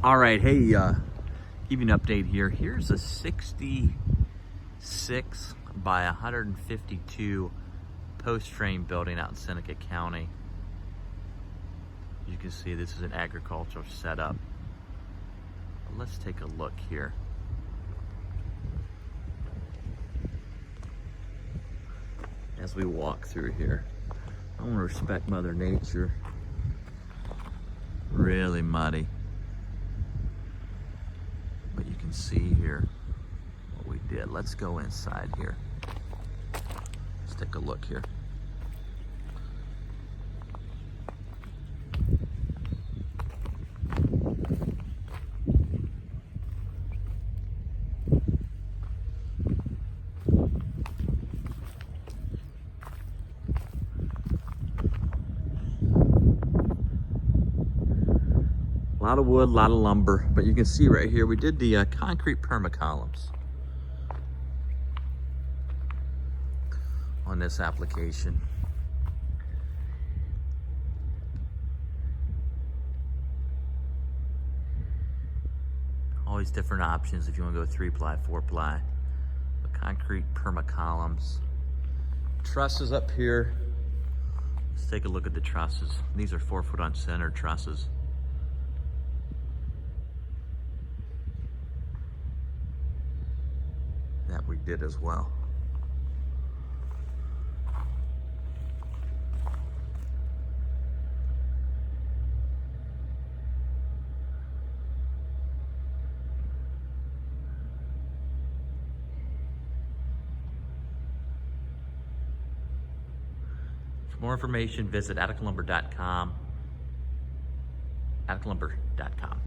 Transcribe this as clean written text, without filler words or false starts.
All right, hey, give you an update here. Here's a 66 by 152 post frame building out in Seneca County. You can see this is an agricultural setup. But let's take a look here. As we walk through here, I want to respect Mother Nature. Really muddy. But you can see here what we did. Let's go inside here. Let's take a look here. A lot of wood, a lot of lumber, but you can see right here, we did the concrete PERMA-COLUMNS on this application. Always different options if you want to go 3-ply, 4-ply, but concrete PERMA-COLUMNS. Trusses up here. Let's take a look at the trusses. These are 4-foot on center trusses. That we did as well. For more information, visit atticalumber.com. atticalumber.com.